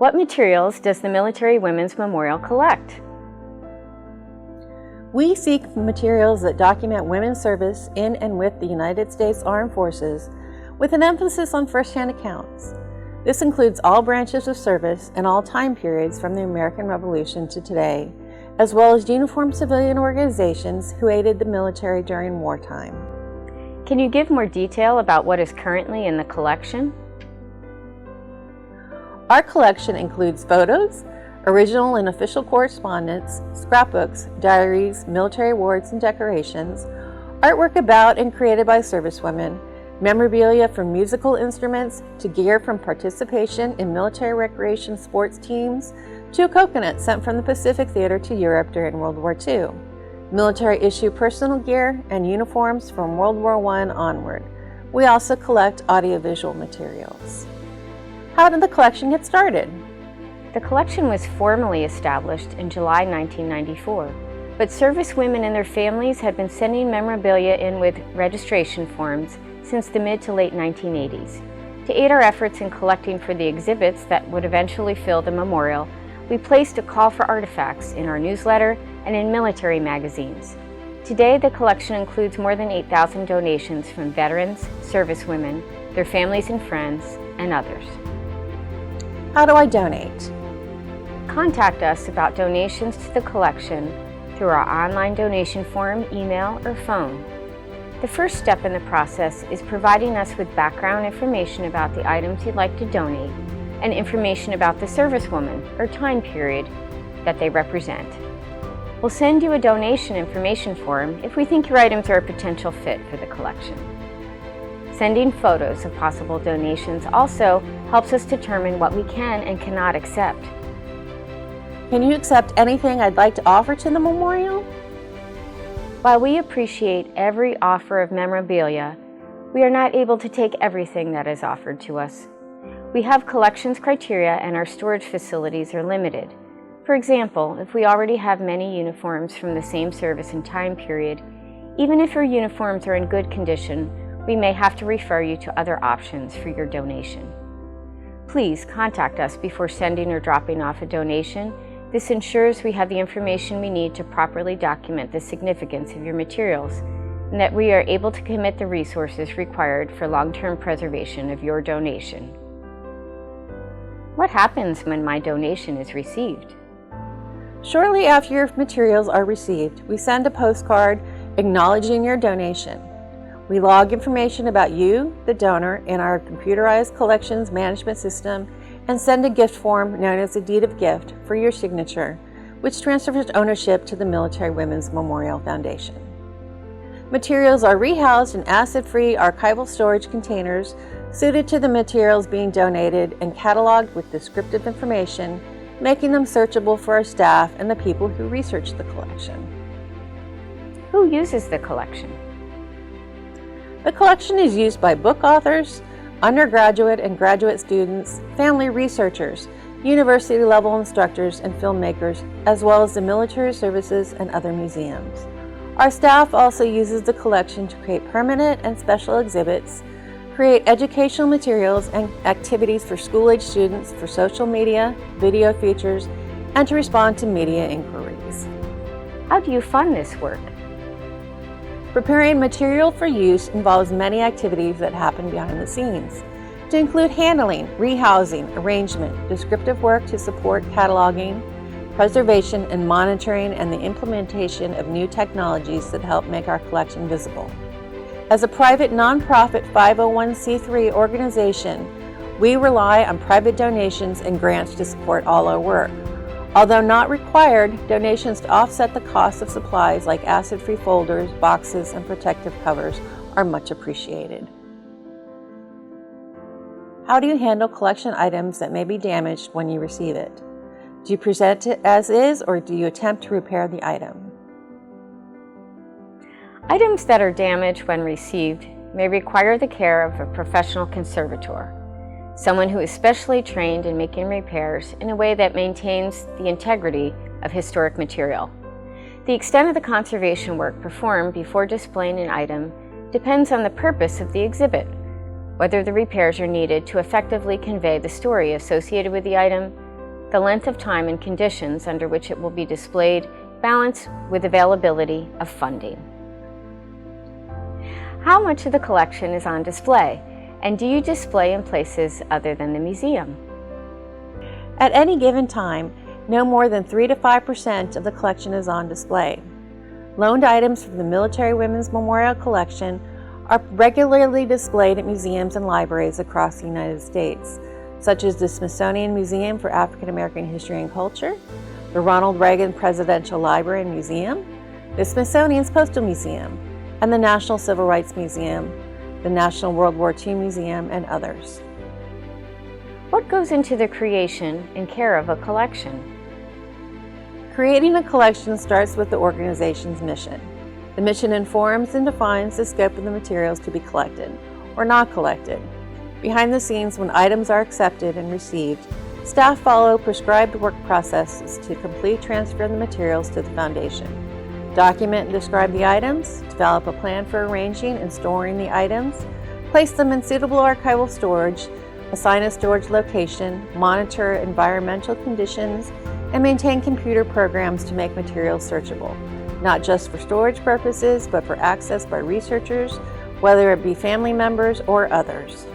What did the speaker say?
What materials does the Military Women's Memorial collect? We seek materials that document women's service in and with the United States Armed Forces, with an emphasis on first-hand accounts. This includes all branches of service and all time periods from the American Revolution to today, as well as uniformed civilian organizations who aided the military during wartime. Can you give more detail about what is currently in the collection? Our collection includes photos, original and official correspondence, scrapbooks, diaries, military awards and decorations, artwork about and created by servicewomen, memorabilia from musical instruments to gear from participation in military recreation sports teams to a coconut sent from the Pacific Theater to Europe during World War II, military issue personal gear, and uniforms from World War I onward. We also collect audiovisual materials. How did the collection get started? The collection was formally established in July 1994, but servicewomen and their families had been sending memorabilia in with registration forms since the mid to late 1980s. To aid our efforts in collecting for the exhibits that would eventually fill the memorial, we placed a call for artifacts in our newsletter and in military magazines. Today, the collection includes more than 8,000 donations from veterans, servicewomen, their families and friends, and others. How do I donate? Contact us about donations to the collection through our online donation form, email, or phone. The first step in the process is providing us with background information about the items you'd like to donate and information about the servicewoman or time period that they represent. We'll send you a donation information form if we think your items are a potential fit for the collection. Sending photos of possible donations also helps us determine what we can and cannot accept. Can you accept anything I'd like to offer to the memorial? While we appreciate every offer of memorabilia, we are not able to take everything that is offered to us. We have collections criteria and our storage facilities are limited. For example, if we already have many uniforms from the same service and time period, even if your uniforms are in good condition, we may have to refer you to other options for your donation. Please contact us before sending or dropping off a donation. This ensures we have the information we need to properly document the significance of your materials and that we are able to commit the resources required for long-term preservation of your donation. What happens when my donation is received? Shortly after your materials are received, we send a postcard acknowledging your donation. We log information about you, the donor, in our computerized collections management system and send a gift form known as a deed of gift for your signature, which transfers ownership to the Military Women's Memorial Foundation. Materials are rehoused in acid-free archival storage containers suited to the materials being donated and cataloged with descriptive information, making them searchable for our staff and the people who research the collection. Who uses the collection? The collection is used by book authors, undergraduate and graduate students, family researchers, university-level instructors and filmmakers, as well as the military services and other museums. Our staff also uses the collection to create permanent and special exhibits, create educational materials and activities for school-age students for social media, video features, and to respond to media inquiries. How do you fund this work? Preparing material for use involves many activities that happen behind the scenes, to include handling, rehousing, arrangement, descriptive work to support cataloging, preservation and monitoring, and the implementation of new technologies that help make our collection visible. As a private nonprofit 501c3 organization, we rely on private donations and grants to support all our work. Although not required, donations to offset the cost of supplies like acid-free folders, boxes, and protective covers are much appreciated. How do you handle collection items that may be damaged when you receive it? Do you present it as is, or do you attempt to repair the item? Items that are damaged when received may require the care of a professional conservator, someone who is specially trained in making repairs in a way that maintains the integrity of historic material. The extent of the conservation work performed before displaying an item depends on the purpose of the exhibit, whether the repairs are needed to effectively convey the story associated with the item, the length of time and conditions under which it will be displayed balance with availability of funding. How much of the collection is on display, and do you display in places other than the museum? At any given time, no more than 3 to 5% of the collection is on display. Loaned items from the Military Women's Memorial Collection are regularly displayed at museums and libraries across the United States, such as the Smithsonian Museum for African American History and Culture, the Ronald Reagan Presidential Library and Museum, the Smithsonian's Postal Museum, and the National Civil Rights Museum, the National World War II Museum, and others. What goes into the creation and care of a collection? Creating a collection starts with the organization's mission. The mission informs and defines the scope of the materials to be collected or not collected. Behind the scenes, when items are accepted and received, staff follow prescribed work processes to complete transfer of the materials to the foundation. Document and describe the items, develop a plan for arranging and storing the items, place them in suitable archival storage, assign a storage location, monitor environmental conditions, and maintain computer programs to make materials searchable, not just for storage purposes, but for access by researchers, whether it be family members or others.